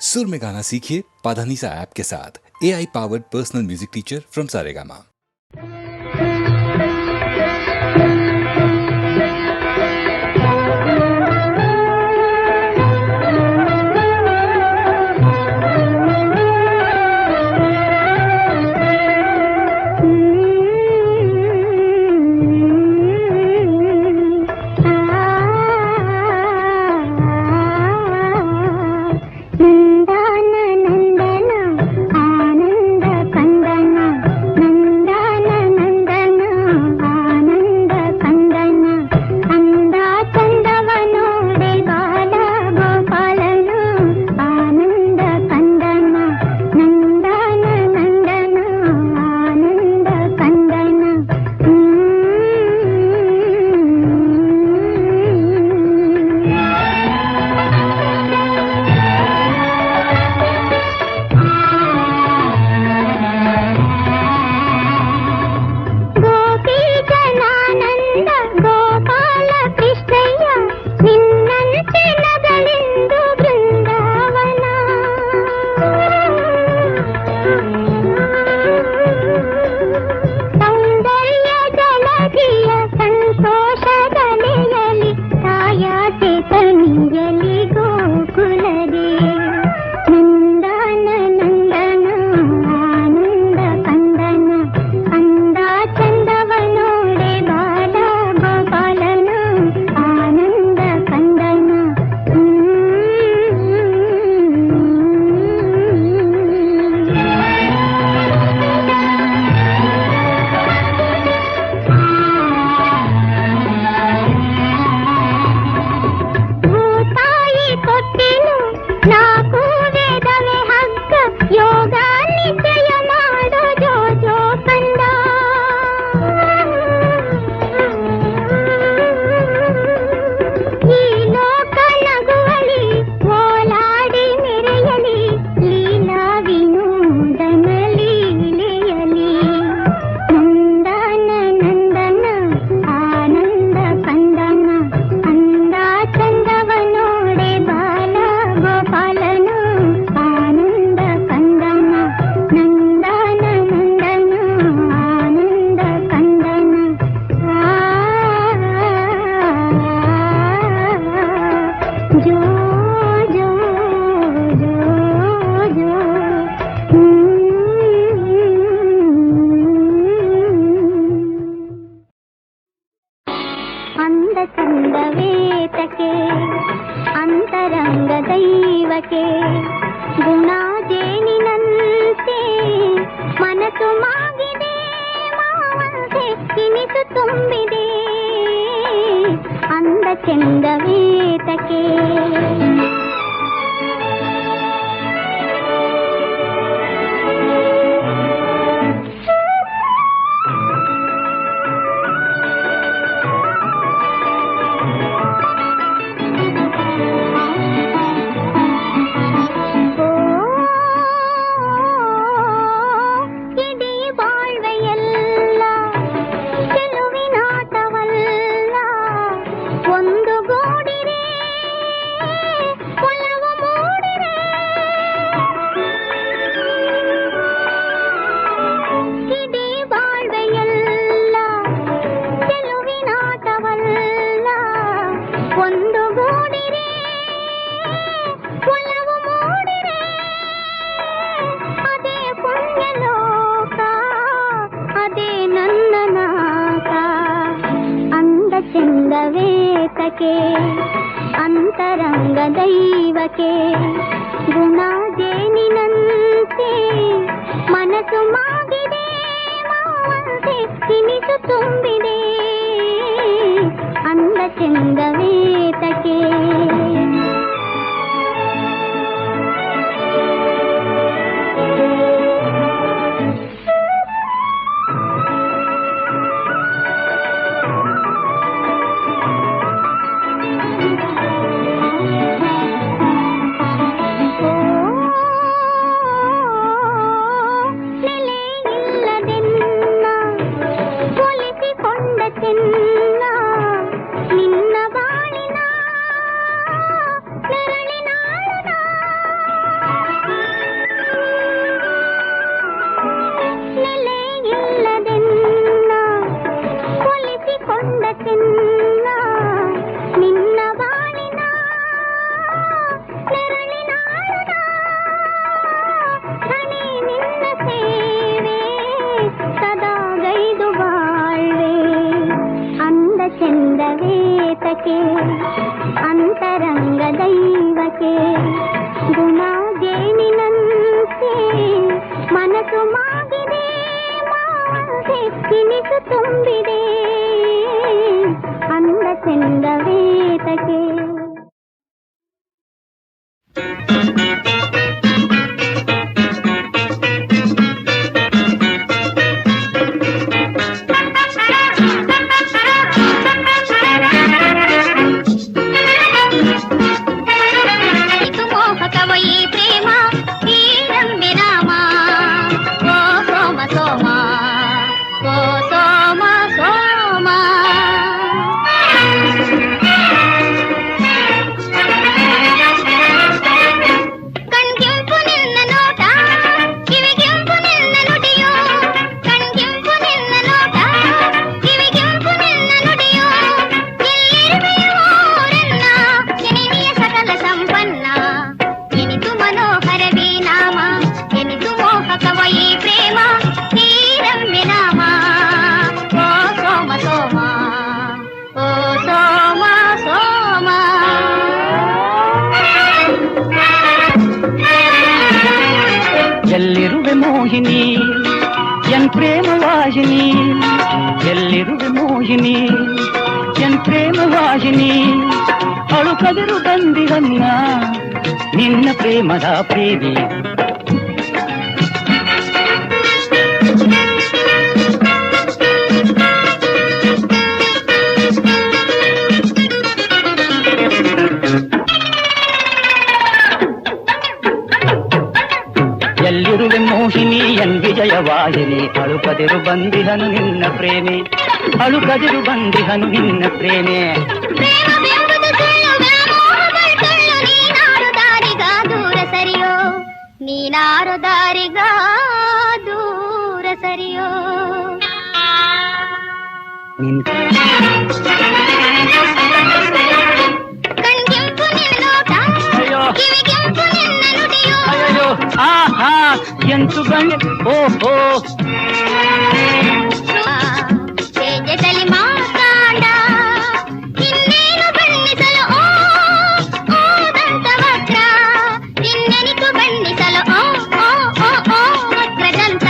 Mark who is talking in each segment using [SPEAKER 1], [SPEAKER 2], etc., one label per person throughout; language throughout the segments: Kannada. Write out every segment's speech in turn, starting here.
[SPEAKER 1] सुर में गाना सीखिए पाधानीसा ऐप के साथ। AI powered personal music teacher from Saregama.
[SPEAKER 2] ಅಂತರಂಗ ದೈವಕ್ಕೆ ಗುಣ ಜೇನಿನಂತೆ ಮನಸ್ಸು ಮಾಗಿದೆ ಮಾವಂತೆ ತಿನಿಸು ತುಂಬಿದೆ ಅಂದ ಚಂದವೇತಕ್ಕೆ ఈ ప్రేమ తీరమ్మినామా ఓ సోమ సోమ ఓ సోమ సోమ
[SPEAKER 3] ಎಲ್ಲಿರುವೆ ಮೋಹಿನಿ ಎನ್ ಪ್ರೇಮ ವಾಹಿನಿ ಎಲ್ಲಿರುವೆ ಮೋಹಿನಿ ಎನ್ ಪ್ರೇಮ ವಾಹಿನಿ ಅಳುಕದಿರು ಬಂದಿರನ್ನ ನಿನ್ನ ಪ್ರೇಮದ ಪ್ರೀತಿ ಎಲ್ಲಿರುವೆ ಮೋಹಿನಿ ಎನ್ ವಿಜಯವಾಹಿನಿ ಅಳುಕದಿರು ಬಂದಿಹನು ನಿನ್ನ ಪ್ರೇಮೆ ಅಳುಕದಿರು ಬಂದಿಹನು ನಿನ್ನ ಪ್ರೇಮೆ
[SPEAKER 2] ಪ್ರೇಮವೆಂಬುದು ಸುಳ್ಳು ವ್ಯಾಮೋಹಗಳು ಸುಳ್ಳು ನೀನಾರು ದಾರಿಗ ದೂರ ಸರಿಯೋ ನೀನಾರು ದಾರಿಗ ದೂರ ಸರಿಯೋ ಕಣ್ಗೆಂಪು ನಿನ್ನೋಟ
[SPEAKER 3] ಅಯ್ಯೋ
[SPEAKER 2] ಕಿವಿಗೆಂಪು ನಿನ್ನ ನುಡಿಯೋ
[SPEAKER 3] ಅಯ್ಯೋ ಆಹಾ ಎಂತು ಗಂಗೆ ಓಹೋ
[SPEAKER 2] ತೇಜದಲ್ಲಿ ಮಾತಾಡ ಇನ್ನೇನು ಬಣ್ಣಿಸಲು ಓ ಓ ದಂತವಕ್ರ ಇನ್ನೆನಿತು ಬಣ್ಣಿಸಲು ಓ ಓ ಓ ಓ ವಕ್ರದಂತ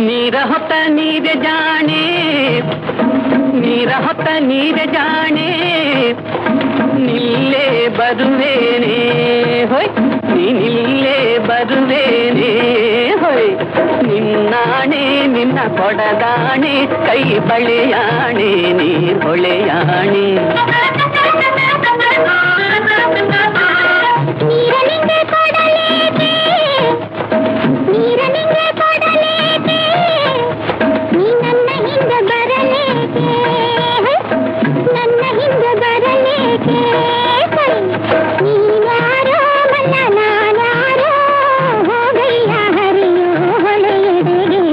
[SPEAKER 3] ನೀರ ಹೊತ್ತ ನೀರೆ ಜಾಣೆ ನೀರ ಹೊತ್ತ ನೀರೆ ಜಾಣೆ ನಿಲ್ಲೇ ಬರುವೇನೆ ಹೊಯ್ ನೀನಿಲ್ಲೇ ಬರುವೇನೆ ಹೊಯ್ ನಿನ್ನಾಣೆ ನಿನ್ನ ಕೊಡದಾಣೆ ಕೈ ಬಳೆಯಾಣೆ ನೀ ಹೊಳೆಯಾಣೆ
[SPEAKER 2] ನೀರನಿಂಗೆ ಕೊಡಲೇಕೆ ನೀರನಿಂಗೆ ಕೊಡಲೇಕೆ ನೀ ನನ್ನ ಹಿಂದೆ ಬರಲೇಕೆ ನನ್ನ ಹಿಂದೆ ಬರಲೇಕೆ ನೀನ್ಯಾರೋ ಮಲ್ಲ ನಾನ್ಯಾರೋ ಹೋಗಯ್ಯ ಹರಿಯೋ ಹೊಳೆಯೆಡೆಗೆ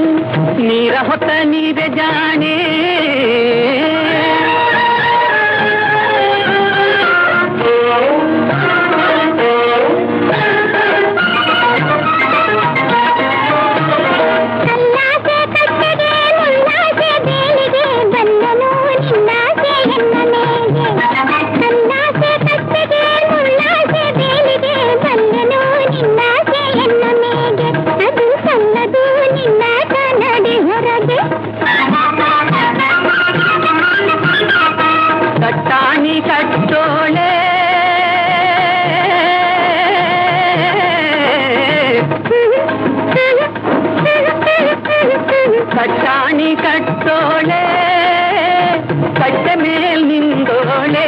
[SPEAKER 3] ನೀರ ಹೊತ್ತ ನೀರೆ ಜಾಣೆ
[SPEAKER 2] ಕಲ್ಲಾಸೆ ಕಟ್ಟೆಗೆ ಮುಲ್ಲಾಸೆ ಬೇಲಿಗೆ ಬಂದನು ನಿನ್ನಾಸೆ ಎನ್ನ ಮೇಗೆ ಕಲ್ಲಾಸೆ ಕಟ್ಟೆಗೆ ಮುಲ್ಲಾಸೆ ಬೇಲಿಗೆ ಬಂದನು ನಿನ್ನಾಸೆ ಎನ್ನ ಮೇಗೆ ಅದು ಸಲ್ಲದು ನಿನ್ನ ಕನ್ನಡಿ ಹೊರಗೆ
[SPEAKER 3] ಕಟ್ಟಾಣಿ ಕಟ್ಟೋಳೆ ಕಟ್ಟಾಣಿ ಕಟ್ಟೋಳೆ ಕಟ್ಟೆ ಮೇಲ್ ನಿಂದೋಳೆ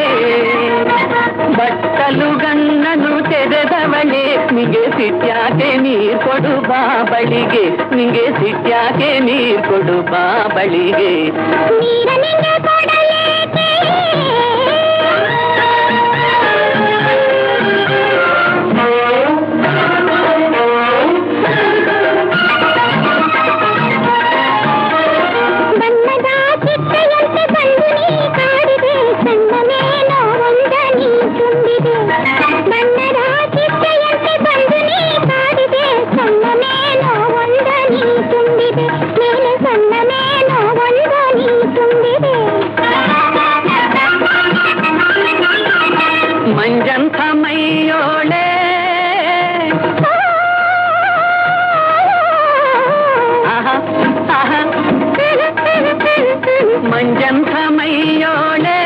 [SPEAKER 3] ಬಟ್ಟಲು ಗಣ್ಣನು ತೆರೆದವಳೆ ನಿಗೆ ಸಿಟ್ಯಾಕೆ ನೀರ್ ಕೊಡು ಬಾಬಳಿಗೆ ನಿಗೆ ಸಿಟ್ಯಾಕೆ ನೀರ್ ಕೊಡು ಬಾಬಳಿಗೆ
[SPEAKER 2] ನೀರನಿಂಗೆ ಕೊಡಲೇಕೆ ಬಣ್ಣದ ಚಿಟ್ಟೆಯಂತೆ ಬಂದು ನೀ ಕಾಡಿದೆ ಸಣ್ಣನೇನೋ ಒಂದ ನೀ ತುಂಬಿದೆ ಬಣ್ಣದ ಚಿಟ್ಟೆಯಂತೆ ಬಂದು ನೀ ಕಾಡಿದೆ ಸಣ್ಣನೇನೋ ಒಂದ ನೀ ತುಂಬಿದೆ ಮೇಲೆ ಸಣ್ಣನೇನೋ ಒಂದ ನೀ ತುಂಬಿದೆ
[SPEAKER 3] ಮಂಜಂಥ ಮೈಯೋಳೆ ಆಹಾ ಆಹಾ ಮಂಜಂಥ ಮೈಯೋಳೆ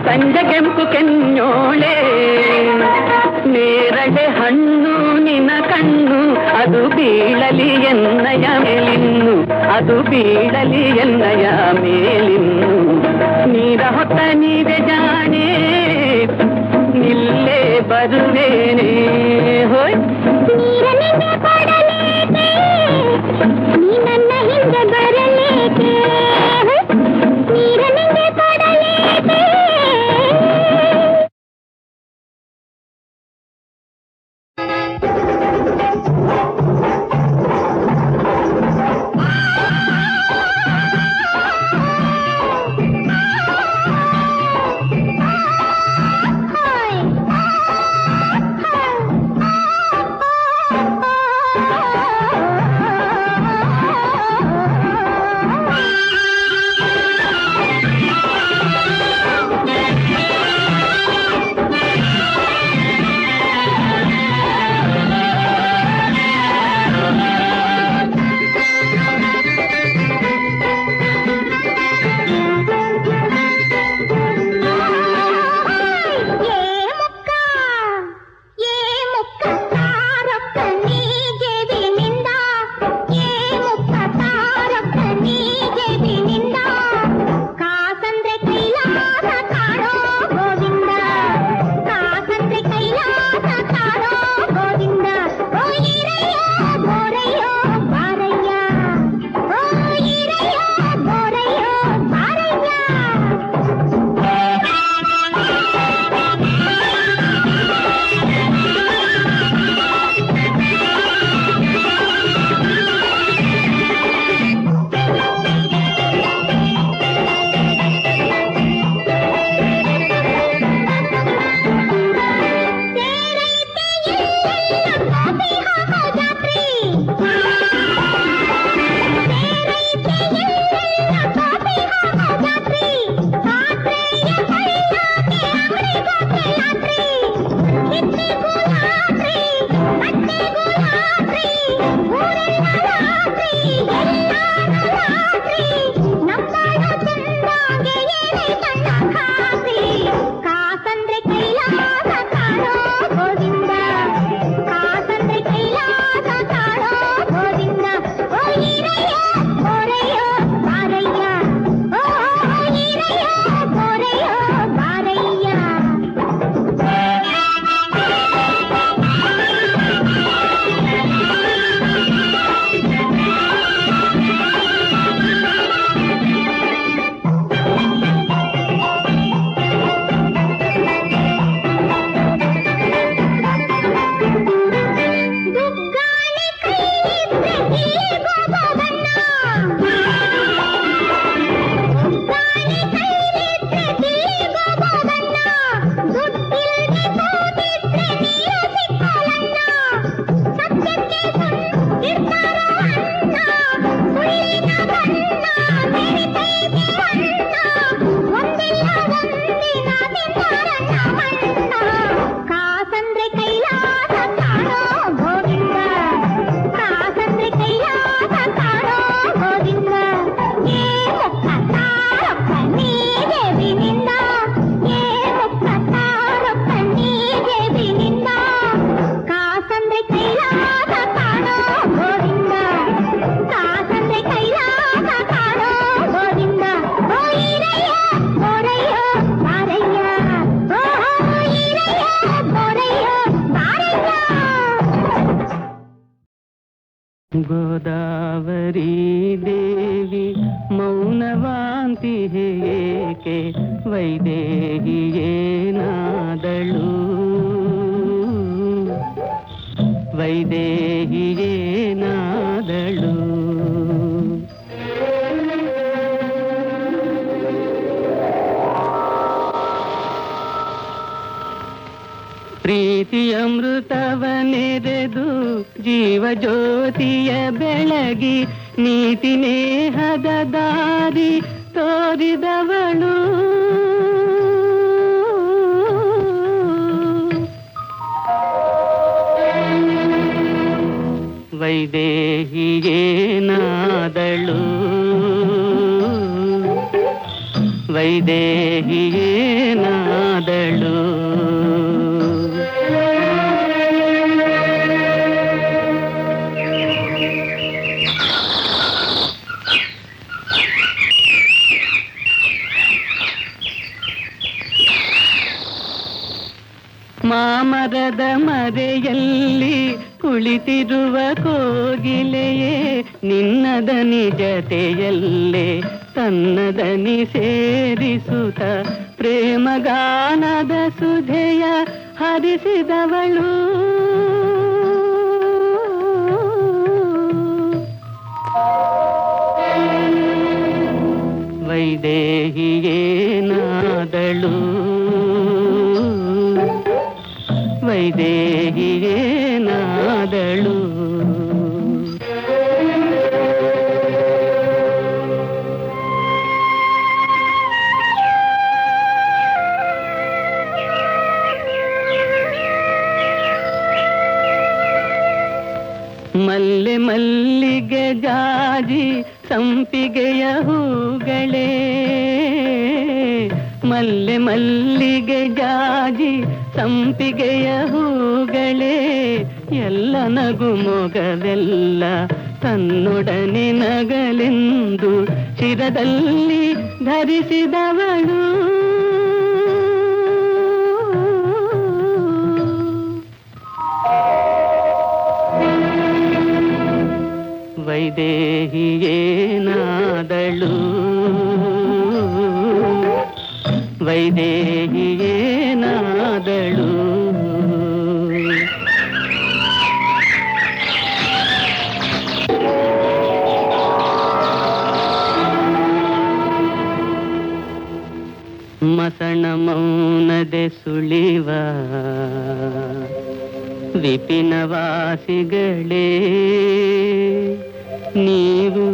[SPEAKER 3] ಸಂಜೆಗೆಂಪು ಕೆನ್ನೋಳೆ ನೇರಳೆ ಹಣ್ಣು ನಿನ್ನ ಕಣ್ಣು ಅದು ಬೀಳಲಿ ಎನ್ನಯ ಮೇಲಿನ್ನು ಅದು ಬೀಳಲಿ ಎನ್ನಯ ಮೇಲಿನ್ನು ನೀರ ಹೊತ್ತ ನೀರೆ ಜಾಣೆ ನಿಲ್ಲೇ ಬರುವೇನೆ ಹೋಯ್
[SPEAKER 2] ನೀರನಿಂಗೆ ಕೊಡಲೇಕೆ ನೀ ನನ್ನ ಹಿಂದೆ ಬರಲೇಕೆ
[SPEAKER 3] ಗೋದಾವರಿ ದೇವಿ ಮೌನವಾಂತಿ ಏಕೆ ವೈದೇಹಿಯೇನಾದಳು ವೈದೇಹಿಯೇನಾದಳು ಪ್ರೀತಿಯಮೃತವನೆರೆದು ಜೀವ ಜ್ಯೋತಿಯ ಬೆಳಗಿ ನೀತಿ ನೇಹದ ದಾರಿ ತೋರಿದವಳು ವೈದೇಹಿಯೇನಾದಳು ವೈದೇಹಿಯೇನಾದಳು ಮಾಮರದ ಮರೆಯಲ್ಲಿ ಕುಳಿತಿರುವ ಕೋಗಿಲೆಯೇ ನಿನ್ನದನಿ ಜತೆಯಲ್ಲೇ ತನ್ನದನಿ ಸೇರಿಸುತ್ತ ಪ್ರೇಮಗಾನದ ಸುಧೆಯ ಹರಿಸಿದವಳು ವೈದೇಹಿಯೇನಾದಳು ವೈದೇಹಿಯೇನಾದಳು ಮಲ್ಲೆ ಮಲ್ಲಿಗೆ ಜಾಜಿ ಸಂಪಿಗೆಯ ಹೂಗಳೇ ಮಲ್ಲೆ ಮಲ್ಲಿಗೆ ಜಾಜಿ ಸಂಪಿಗೆಯ ಹೂಗಳೇ ಎಲ್ಲ ನಗು ಮೊಗವೆಲ್ಲ ತನ್ನೊಡನೆ ನಗಲೆಂದು ಶಿರದಲ್ಲಿ ಧರಿಸಿದವಳು ವೈದೇಹಿಯೇನಾದಳು ವೈದೇಹಿಯೇನಾದಳು ಮಸಣ ಮೌನದೆ ಸುಳಿವ ವಿಪಿನವಾಸಿಗಳೇ ನೀವು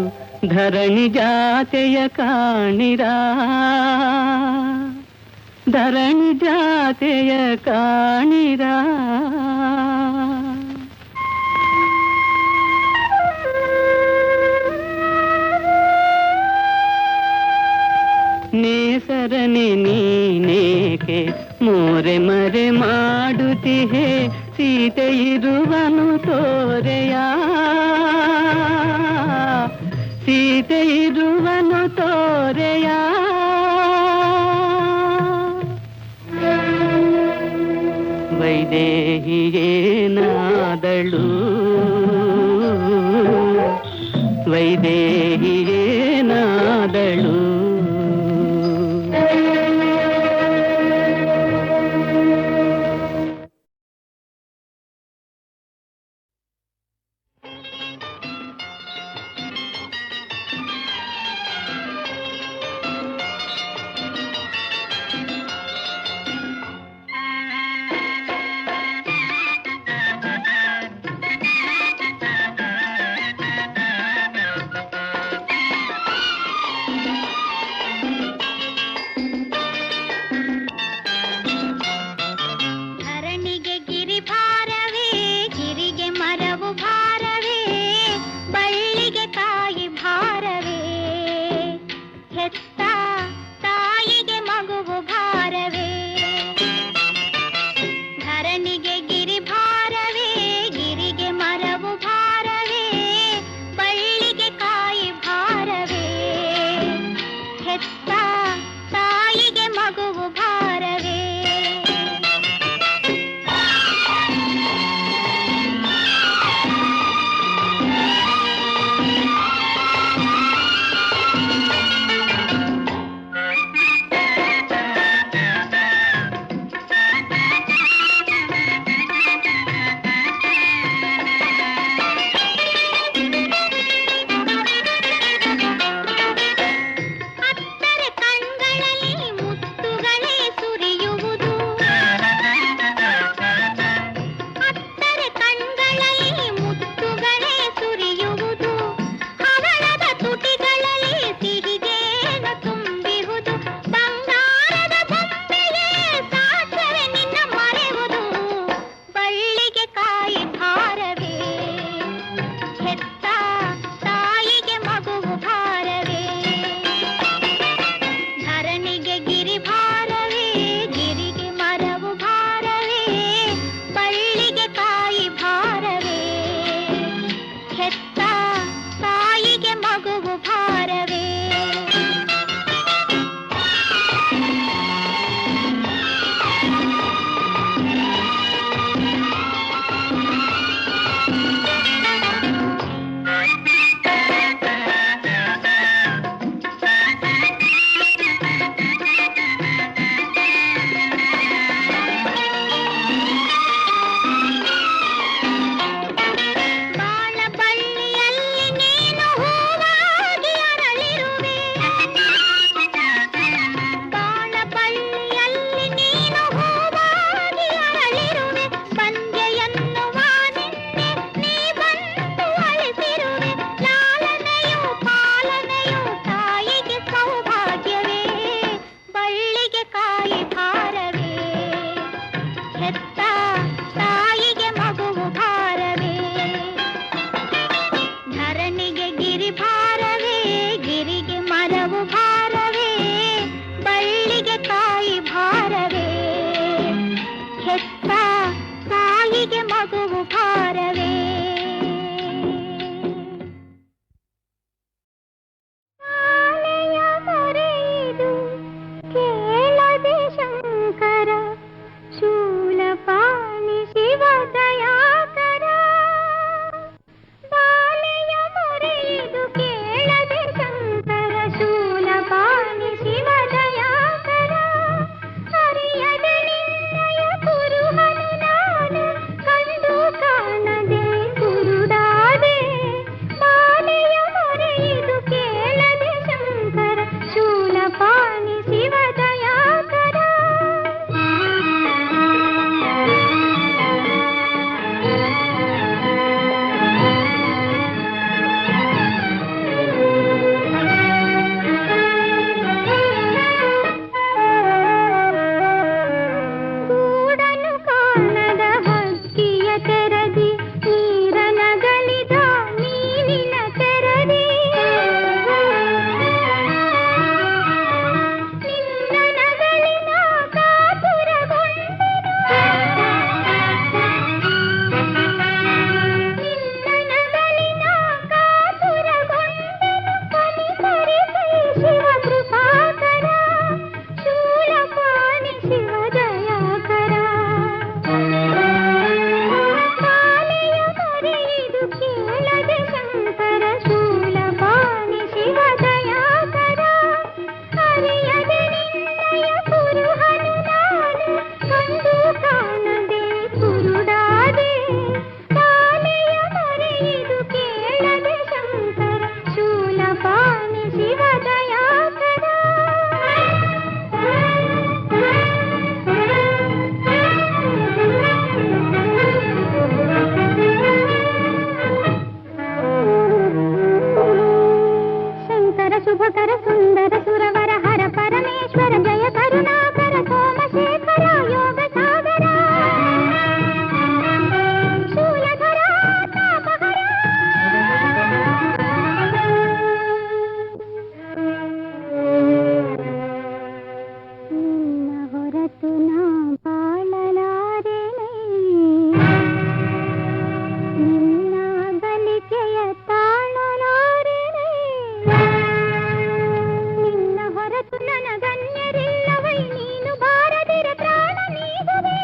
[SPEAKER 3] ಧರಣಿ ಜಾತೆಯ ಕಾಣಿರಾ ಧರಣಿ ಜಾತೆಯ ಕಾಣಿರಾ ನೇಸರನೆ ನೀನೇಕೆ ಮೋರೆ ಮರೆ ಮಾಡುತ್ತಿಹೆ ಸೀತೆ ಇರುವನು ತೋರೆಯ ಸೀತೆ ಇರುವನು ತೋರೆಯ ವೈದೇಹಿಯೇನಾದಳು ವೈದೇಹಿಯೇನಾದಳು
[SPEAKER 2] ಹೆತ್ತ ತಾಯಿಗೆ ಮಗುವು ಭಾರವೇ ಧರಣಿಗೆ ಗಿರಿ ಭಾರವೇ ಗಿರಿಗೆ ಮರವು ಭಾರವೇ ಬಳ್ಳಿಗೆ ಕಾಯಿ ಭಾರವೇ ಹೆತ್ತ ತಾಯಿಗೆ ಮಗುವು ಭಾರವೇ ಶಾಲೆಯ ಮೊರೆಯಿದು ಕೇಳದೆ ಶಂಕರ ಶೂಲಪಾಣಿ ಶಿವ ದಯಾಕರ ಬಾಲೆಯ ಮೊರೆಯಿದು ಕೇಳದೆ ಶಂಕರ ಶೂಲಪಾಣಿ ಶಿವ ದಯಾಕರ ಹರಿಯದೆ ನಿನ್ನಯ ಕುರುಹನು ನಾನು ಕಂಡು ಕಾಣದೆ ಕುರುಡಾದೆ ಬಾಲೆಯ ಮೊರೆಯಿದು ಕೇಳದೆ ಶಂಕರ ಶೂಲಪಾಣಿ ಶಿವ ದಯಾಕರ ಗೂಡನು ಕಾಣದ ಹಕ್ಕಿಯ ತೆರದಿ ನೀರನಗಲಿದ ಮೀನಿನ ತೆರದಿ ನಿನ್ನ ನಗಲಿನ ಕಾತುರಗೊಂಡೆನು ನಿನ್ನ ನಗಲಿನ ಕಾತುರಗೊಂಡೆನು ಕನಿಕರಿಸೈ ಶಿವ ಕೃಪಾಕರ ಶೂಲಪಾಣಿ ಶಿವ ದಯಾಕರ ಬಾಲೆಯ ಮೊರೆಯಿದು ಕೇಳದೆ ಶಂಕರ ಶೂಲಪಾಣಿ ಶಿವ ದಯಾಕರ ಹರಿಯದೆ ನಿನ್ನಯ ಕುರುಹನು ನಾನು ಕಂಡು ಕಾಣದೆ ಕುರುಡಾದೆ ಬಾಲೆಯ ಮೊರೆಯಿದು ಕೇಳದೆ ಶಂಕರ ಶೂಲಪಾಣಿ ಶಿವ ದಯಾಕರ ಶಂಕರ ಶುಭಕರ ಸುಂದರ ಸುರವರ ಹರ ಪರಮೇಶ್ವರ ಜಯ ಕರುಣಾಕರ ಸೋಮಶೇಖರ ಯೋಗ ಸಾಗರ ಶೂಲಧರ ತಾಪಹರ ನಿನ್ನ ಹೊರತು ನಾ ಬಾಳಲಾರೆನೆ ನಿನ್ನ ಬಲಿಕೆಯ ತಾಳಲಾರೆನೆ ನಿನ್ನ ಹೊರತು ನನಗನ್ಯರಿಲ್ಲವೈ ನೀನು ಬಾರದಿರ ಪ್ರಾಣ ನೀಗುವೆ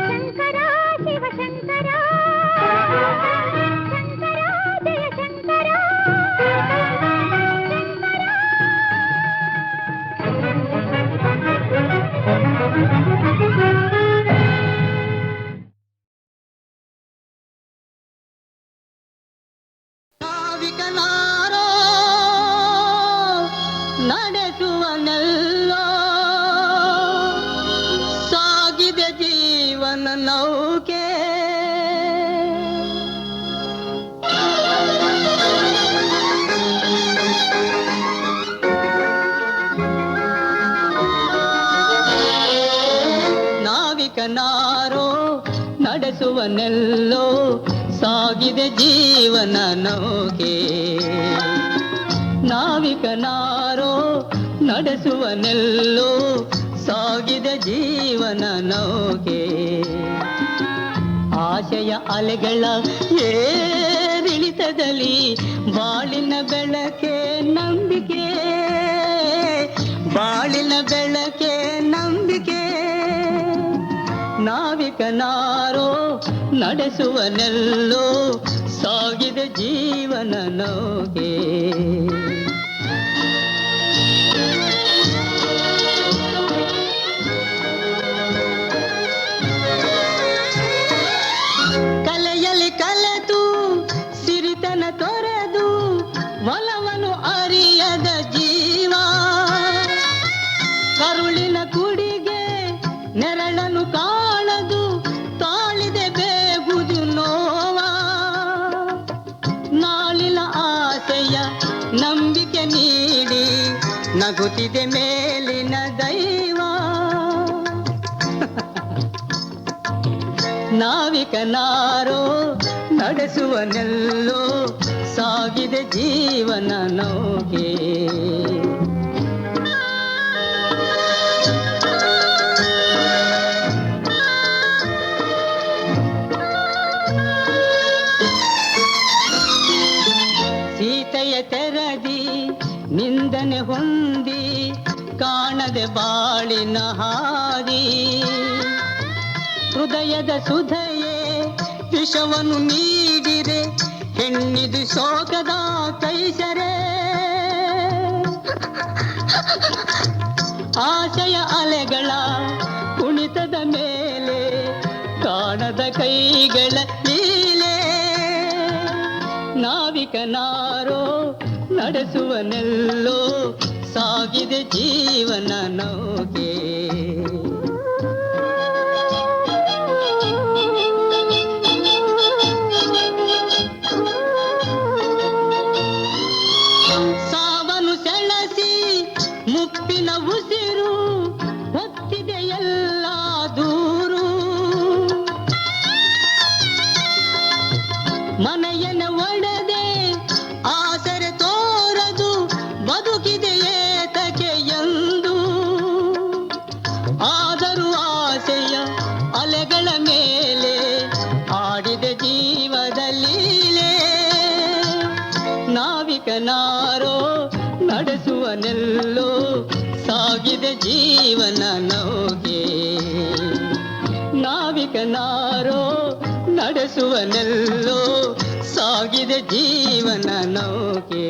[SPEAKER 2] ಶಂಕರ ಶಿವ ಶಂಕರ ಶಂಕರ ಜಯ ಶಂಕರ
[SPEAKER 3] ನಾವಿಕನಾರೋ ನಡೆಸುವನೆಲ್ಲೋ ಸಾಗಿದೆ ಜೀವನ ನೌಕೆ ನಾವಿಕನಾರೋ ನಡೆಸುವನೆಲ್ಲೋ ಸಾಗಿದೆ ಜೀವನ ನೌಕೆ ನಾವಿಕನಾರೋ ನಡೆಸುವನೆಲ್ಲೋ ಸಾಗಿದೆ ಜೀವನ ನೌಕೆ ಆಶಯ ಅಲೆಗಳ ಏರಿಳಿತದಲ್ಲಿ ಬಾಳಿನ ಬೆಳಕೆ ನಂಬಿಕೆ ಬಾಳಿನ ಬೆಳಕೆ ನಂಬಿಕೆ ನಾವಿಕನಾರೋ ನಡೆಸುವನೆಲ್ಲೋ ಸಾಗಿದೆ ಜೀವನ ನೌಕೆ ಕಲೆಯಲ್ಲಿ ಕಲೆತು ಸಿರಿತನ ತೊರೆದು ಒಲವನ್ನು ಅರಿಯದ ಜೀವ ಕರುಳಿನ ಕುಡಿಗೆ ನೆರಳನ್ನು ಕಾಣದು ತಾಳಿದೆ ಬೇಗುದು ನೋವ ನಾಳಿನ ಆಸೆಯ ನಂಬಿಕೆ ನೀಡಿ ನಗುತ್ತಿದೆ ಮೇಲಿನ ದೈವ ನಾವಿಕನಾರೋ ನಡೆಸುವನೆಲ್ಲೋ ಸಾಗಿದೆ ಜೀವನ ನೌಕೆ. ಸೀತೆಯ ತೆರದಿ ನಿಂದನೆ ಹೊಂದಿ ಕಾಣದೆ ಬಾಳಿನ ಹಾದಿ. ಹೃದಯದ ಸುಧಯೇ ವಿಷವನ್ನು ನೀಡಿರೆ ಹೆಣ್ಣಿದು ಶೋಕದ ಕೈಸರೆ. ಆಶಯ ಅಲೆಗಳ ಕುಣಿತದ ಮೇಲೆ ಕಾಣದ ಕೈಗಳ ಲೀಲೆ. ನಾವಿಕನಾರೋ ನಡೆಸುವನೆಲ್ಲೋ ಸಾಗಿದೆ ಜೀವನ ನೌಕೆ. ಸಾವನು ಸೆಳಸಿ ಮುಪ್ಪಿನ ಉಸಿರು ಹೊತ್ತಿದೆ ಎಲ್ಲ ದೂರು. ಮನೆಯನ ಒಡೆದೆ ಆಸರೆ ತೋರದು ಬದುಕಿದೆ ಏತಕ್ಕೆ ಎಂದು. ಆದರೂ ಆಸೆಯ ಅಲೆಗಳ ಮೇಲೆ ಆಡಿದೆ ಜೀವದ ಲೀಲೆ. ನಾವಿಕನಾರೋ ನಡೆಸುವನೆಲ್ಲೋ ಸಾಗಿದೆ ಜೀವನ ನೌಕೆ. ನಾವಿಕನಾರೋ ನಡೆಸುವನೆಲ್ಲೋ ಸಾಗಿದೆ ಜೀವನ ನೌಕೆ.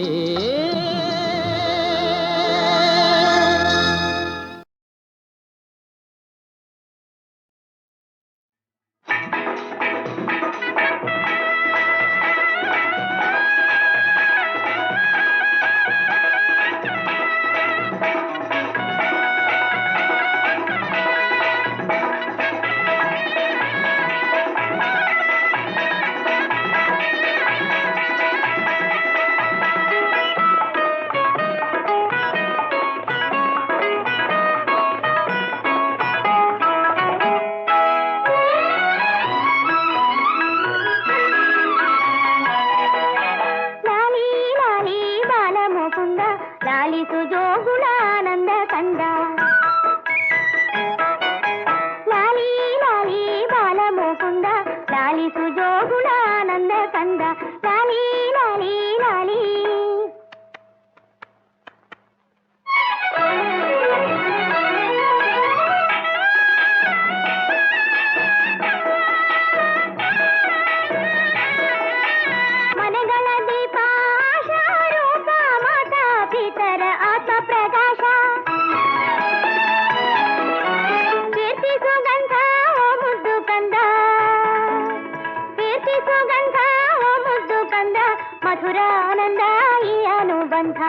[SPEAKER 2] ಲಾಲಿಸು ಜೋಗುಳಾನಂದ ಕಂದ. ಲಾಲಿ ಲಾಲಿ ಬಾಲ ಮುಕುಂದ ಲಾಲಿಸು ಜೋಗುಳಾನಂದ ಕಂದ. ಲಾಲಿ ಲಾಲಿ ಲಾಲಿ ಮನೆಗಳ ದೀಪ ಆಶಾರೂಪ ಮಾತಾ ಪಿತರ ಆತ್ಮ ಪ್ರಕಾಶ. ಕೀರ್ತಿ ಸುಗಂಧ ಓ ಮುದ್ದು ಕಂದ, ಕೀರ್ತಿ ಸುಗಂಧ ಓ ಮುದ್ದು ಕಂದ, ಮಧುರ ಆನಂದ ಈ ಅನುಬಂಧ.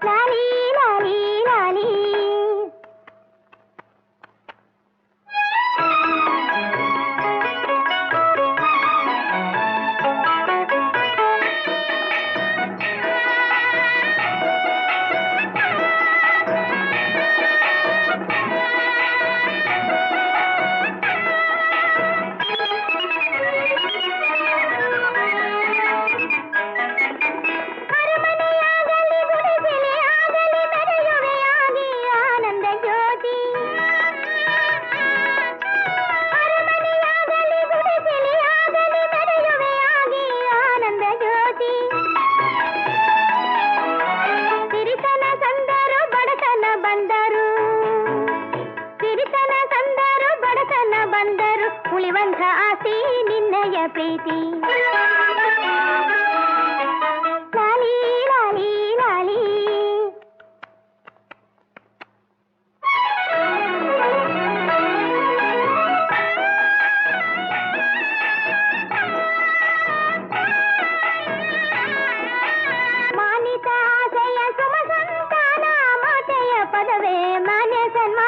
[SPEAKER 2] ಲಾಲಿ ಲಾಲಿ ಲಾಲಿ ಅರಮನೆಯಾಗಲಿ ಗುಡಿಸಲೇ ಆಗಲಿ ಮೆರೆಯುವೆಯಾಗಿ ಆನಂದ ಜ್ಯೋತಿ. ಅರಮನೆಯಾಗಲಿ ಗುಡಿಸಲೇ ಆಗಲಿ ಮೆರೆಯುವೆಯಾಗಿ ಆನಂದ ಜ್ಯೋತಿ. ಸಿರಿತನ ತಂದರು ಬಡತನ ಬಂದರು, ಸಿರಿತನ ತಂದರು ಬಡತನ ಬಂದರು, ಉಳಿವಂತ ಆಸೆ ನಿನ್ನಯ ಪ್ರೀತಿ. ಲಾಲಿ ಲಾಲಿ ಲಾಲಿ ಮಾನಿತ ಆಸೆಯ ಸುಮ ಸಂತಾನ ಮಾತೆಯ ಪದವೇ ಮಾನ್ಯ ಸನ್ಮಾನ.